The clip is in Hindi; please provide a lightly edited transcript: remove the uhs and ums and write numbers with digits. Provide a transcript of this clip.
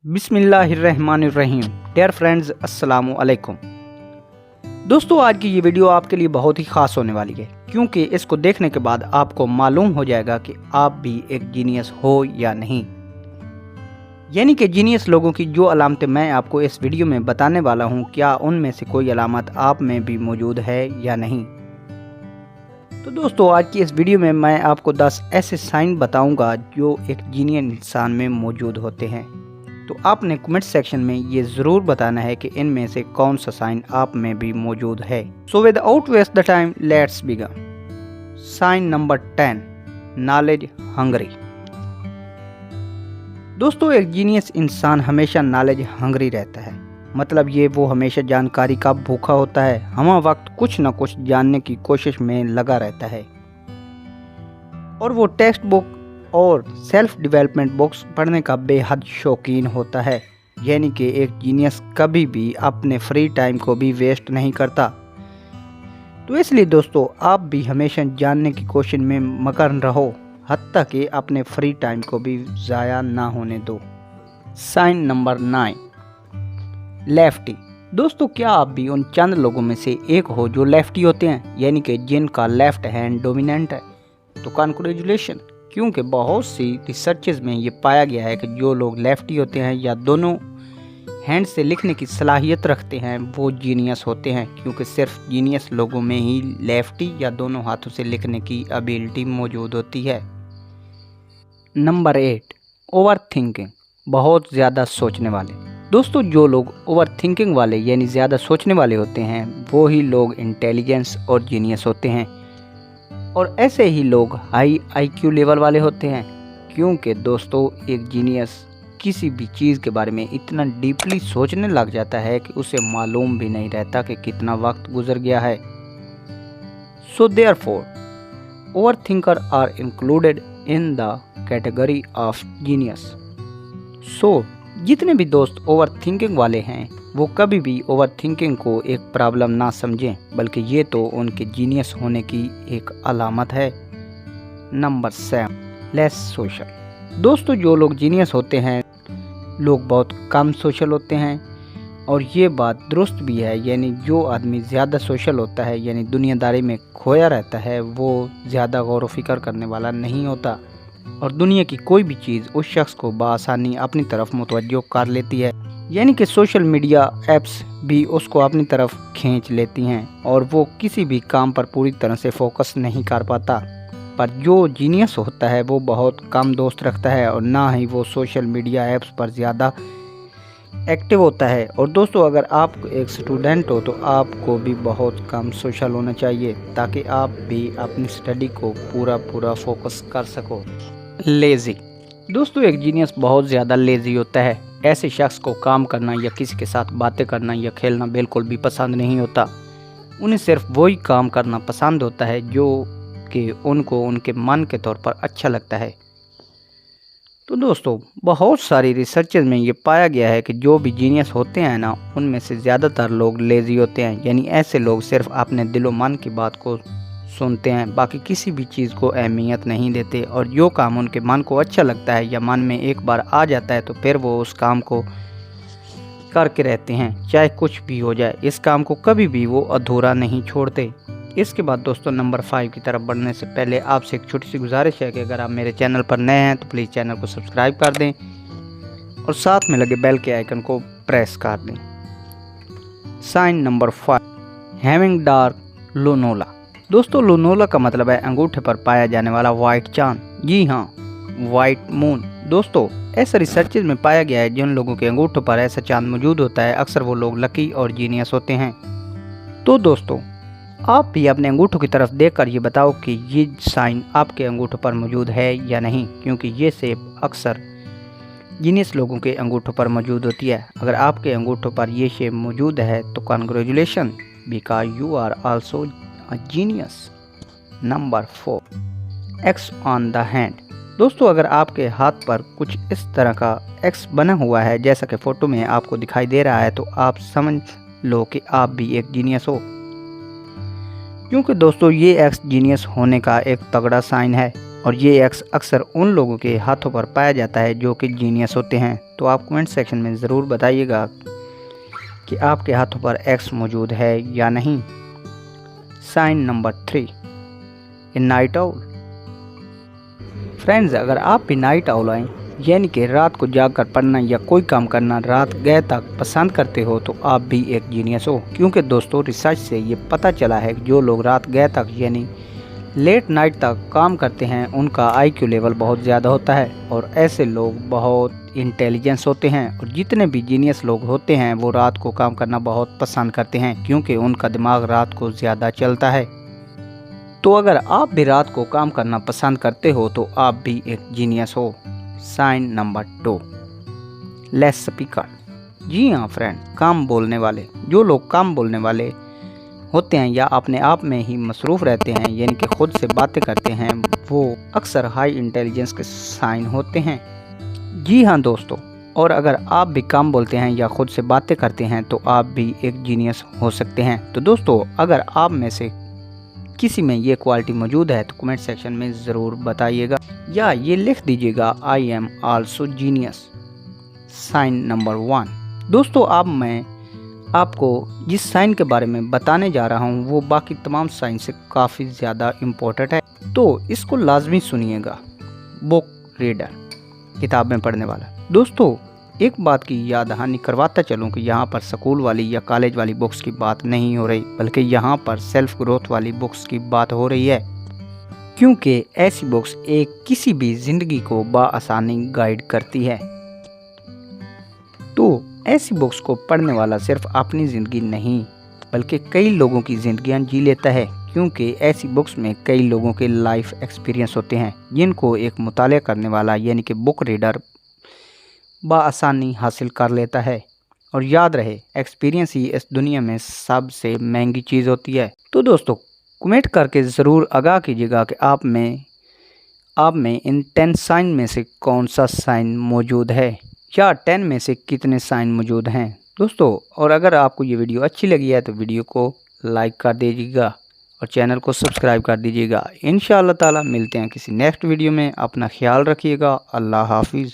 बिस्मिल्लाहिर्रहमानिर्रहीम। डियर फ्रेंड्स, अस्सलामु अलैकुम। दोस्तों, आज की ये वीडियो आपके लिए बहुत ही ख़ास होने वाली है, क्योंकि इसको देखने के बाद आपको मालूम हो जाएगा कि आप भी एक जीनियस हो या नहीं। यानी कि जीनियस लोगों की जो अलामतें मैं आपको इस वीडियो में बताने वाला हूँ, क्या उनमें से कोई अलामत आप में भी मौजूद है या नहीं। तो दोस्तों, आज की इस वीडियो में मैं आपको 10 ऐसे साइन बताऊंगा जो एक जीनियस इंसान में मौजूद होते हैं। तो आपने कमेंट सेक्शन में ये ज़रूर बताना है कि इनमें से कौन सा साइन आप में भी मौजूद है। So without waste the time, let's begin. Sign number 10, knowledge hungry. दोस्तों, एक जीनियस इंसान हमेशा नॉलेज हंग्री रहता है। मतलब ये वो हमेशा जानकारी का भूखा होता है, हर वक्त कुछ न कुछ जानने की कोशिश में लगा रहता है और वो टेक्स्ट बुक और सेल्फ डेवलपमेंट बुक्स पढ़ने का बेहद शौकीन होता है। यानी कि एक जीनियस कभी भी अपने फ्री टाइम को भी वेस्ट नहीं करता। तो इसलिए दोस्तों, आप भी हमेशा जानने की कोशिश में मगन रहो, हत्ता कि अपने फ्री टाइम को भी ज़ाया ना होने दो। Sign number 9, lefty. दोस्तों, क्या आप भी उन चंद लोगों में से एक हो जो लेफ्टी होते हैं, यानी कि जिनका लेफ्ट हैंड डोमिनेंट है? तो कांग्रेचुलेशन, क्योंकि बहुत सी रिसर्चेज में ये पाया गया है कि जो लोग लेफ्टी होते हैं या दोनों हैंड से लिखने की सलाहियत रखते हैं, वो जीनियस होते हैं। क्योंकि सिर्फ जीनियस लोगों में ही लेफ्टी या दोनों हाथों से लिखने की एबिलिटी मौजूद होती है। नंबर 8, ओवर थिंकिंग, बहुत ज़्यादा सोचने वाले। दोस्तों, जो लोग ओवर थिंकिंग वाले यानी ज़्यादा सोचने वाले होते हैं, वो ही लोग इंटेलिजेंस और जीनियस होते हैं। और ऐसे ही लोग हाई आईक्यू लेवल वाले होते हैं। क्योंकि दोस्तों, एक जीनियस किसी भी चीज़ के बारे में इतना डीपली सोचने लग जाता है कि उसे मालूम भी नहीं रहता कि कितना वक्त गुजर गया है। So therefore, over thinker are included in the category of genius. So जितने भी दोस्त ओवर थिंकिंग वाले हैं, वो कभी भी ओवर थिंकिंग को एक प्रॉब्लम ना समझें, बल्कि ये तो उनके जीनियस होने की एक अलामत है। Number 7, less social. दोस्तों, जो लोग जीनियस होते हैं, लोग बहुत कम सोशल होते हैं। और ये बात दुरुस्त भी है। यानी जो आदमी ज़्यादा सोशल होता है, यानी दुनियादारी में खोया रहता है, वो ज़्यादा गौर व फिक्र करने वाला नहीं होता और दुनिया की कोई भी चीज़ उस शख्स को बआसानी अपनी तरफ मुतवज्जो कर लेती है। यानी कि सोशल मीडिया ऐप्स भी उसको अपनी तरफ खींच लेती हैं और वो किसी भी काम पर पूरी तरह से फोकस नहीं कर पाता। पर जो जीनियस होता है, वो बहुत कम दोस्त रखता है और ना ही वो सोशल मीडिया ऐप्स पर ज़्यादा एक्टिव होता है। और दोस्तों, अगर आप एक स्टूडेंट हो तो आपको भी बहुत कम सोशल होना चाहिए, ताकि आप भी अपनी स्टडी को पूरा फोकस कर सको। लेज़ी। दोस्तों, एक जीनियस बहुत ज़्यादा लेज़ी होता है। ऐसे शख्स को काम करना या किसी के साथ बातें करना या खेलना बिल्कुल भी पसंद नहीं होता। उन्हें सिर्फ वही काम करना पसंद होता है जो कि उनको उनके मन के तौर पर अच्छा लगता है। तो दोस्तों, बहुत सारी रिसर्चेज में ये पाया गया है कि जो भी जीनियस होते हैं ना, उनमें से ज़्यादातर लोग लेज़ी होते हैं। यानी ऐसे लोग सिर्फ अपने दिलो मन की बात को सुनते हैं, बाकी किसी भी चीज़ को अहमियत नहीं देते। और जो काम उनके मन को अच्छा लगता है या मन में एक बार आ जाता है, तो फिर वो उस काम को करके रहते हैं, चाहे कुछ भी हो जाए। इस काम को कभी भी वो अधूरा नहीं छोड़ते। इसके बाद दोस्तों, नंबर 5 की तरफ बढ़ने से पहले आपसे एक छोटी सी गुजारिश है कि अगर आप मेरे चैनल पर नए हैं तो प्लीज़ चैनल को सब्सक्राइब कर दें और साथ में लगे बेल के आइकन को प्रेस कर दें। Sign number 5, having dark lunula. दोस्तों, लुनोला का मतलब है अंगूठे पर पाया जाने वाला वाइट चांद। जी हाँ, वाइट मून। दोस्तों, ऐसा रिसर्चेज में पाया गया है जिन लोगों के अंगूठों पर ऐसा चांद मौजूद होता है, अक्सर वो लोग लकी और जीनियस होते हैं। तो दोस्तों, आप भी अपने अंगूठों की तरफ देखकर ये बताओ कि ये साइन आपके अंगूठों पर मौजूद है या नहीं, क्योंकि ये शेप अक्सर जीनियस लोगों के अंगूठों पर मौजूद होती है। अगर आपके अंगूठों पर ये शेप मौजूद है तो congratulation, because you are also a genius. Number 4, X on the hand. दोस्तों, अगर आपके हाथ पर कुछ इस तरह का एक्स बना हुआ है, जैसा कि फ़ोटो में आपको दिखाई दे रहा है, तो आप समझ लो कि आप भी एक जीनियस हो। क्योंकि दोस्तों, ये एक्स जीनियस होने का एक तगड़ा साइन है। और ये एक्स अक्सर उन लोगों के हाथों पर पाया जाता है जो कि जीनियस होते हैं। तो आप कमेंट सेक्शन में ज़रूर बताइएगा कि आपके हाथों पर एक्स मौजूद है या नहीं। साइन नंबर 3, ए नाइट आउल। फ्रेंड्स, अगर आप भी नाइट आउल हैं, यानी कि रात को जागकर पढ़ना या कोई काम करना रात गए तक पसंद करते हो, तो आप भी एक जीनियस हो। क्योंकि दोस्तों, रिसर्च से ये पता चला है कि जो लोग रात गए तक यानी लेट नाइट तक काम करते हैं उनका IQ लेवल बहुत ज़्यादा होता है और ऐसे लोग बहुत इंटेलिजेंस होते हैं। और जितने भी जीनियस लोग होते हैं वो रात को काम करना बहुत पसंद करते हैं क्योंकि उनका दिमाग रात को ज़्यादा चलता है। तो अगर आप भी रात को काम करना पसंद करते हो तो आप भी एक जीनियस हो। Sign number 2, less speaker. जी हाँ फ्रेंड, कम बोलने वाले। जो लोग कम बोलने वाले होते हैं या अपने आप में ही मसरूफ़ रहते हैं, यानी कि खुद से बातें करते हैं, वो अक्सर हाई इंटेलिजेंस के साइन होते हैं। जी हाँ दोस्तों, और अगर आप भी कम बोलते हैं या खुद से बातें करते हैं तो आप भी एक जीनियस हो सकते हैं। तो दोस्तों, अगर आप में से किसी में ये क्वालिटी मौजूद है तो कमेंट सेक्शन में ज़रूर बताइएगा या ये लिख दीजिएगा, I am also genius. Sign number 1। दोस्तों, अब मैं आपको जिस साइन के बारे में बताने जा रहा हूँ वो बाकी तमाम साइन से काफ़ी ज़्यादा इम्पोर्टेंट है, तो इसको लाजमी सुनिएगा। बुक रीडर, किताबें पढ़ने वाला। दोस्तों, एक बात की याद दहानी करवाता चलूँ कि यहाँ पर स्कूल वाली या कॉलेज वाली बुक्स की बात नहीं हो रही, बल्कि यहाँ पर सेल्फ ग्रोथ वाली बुक्स की बात हो रही है। क्योंकि ऐसी बुक्स एक किसी भी ज़िंदगी को बआसानी गाइड करती है। तो ऐसी बुक्स को पढ़ने वाला सिर्फ अपनी ज़िंदगी नहीं बल्कि कई लोगों की ज़िंदगियाँ जी लेता है, क्योंकि ऐसी बुक्स में कई लोगों के लाइफ एक्सपीरियंस होते हैं जिनको एक मुताला करने वाला यानी कि बुक रीडर बआसानी हासिल कर लेता है। और याद रहे, एक्सपीरियंस ही इस दुनिया में सबसे महंगी चीज़ होती है। तो दोस्तों, कमेंट करके ज़रूर आगाह कीजिएगा कि आप में इन 10 साइन में से कौन सा साइन मौजूद है या 10 में से कितने साइन मौजूद हैं दोस्तों। और अगर आपको ये वीडियो अच्छी लगी है तो वीडियो को लाइक कर दीजिएगा और चैनल को सब्सक्राइब कर दीजिएगा। इंशाअल्लाह ताला मिलते हैं किसी नेक्स्ट वीडियो में। अपना ख्याल रखिएगा। अल्लाह हाफिज़।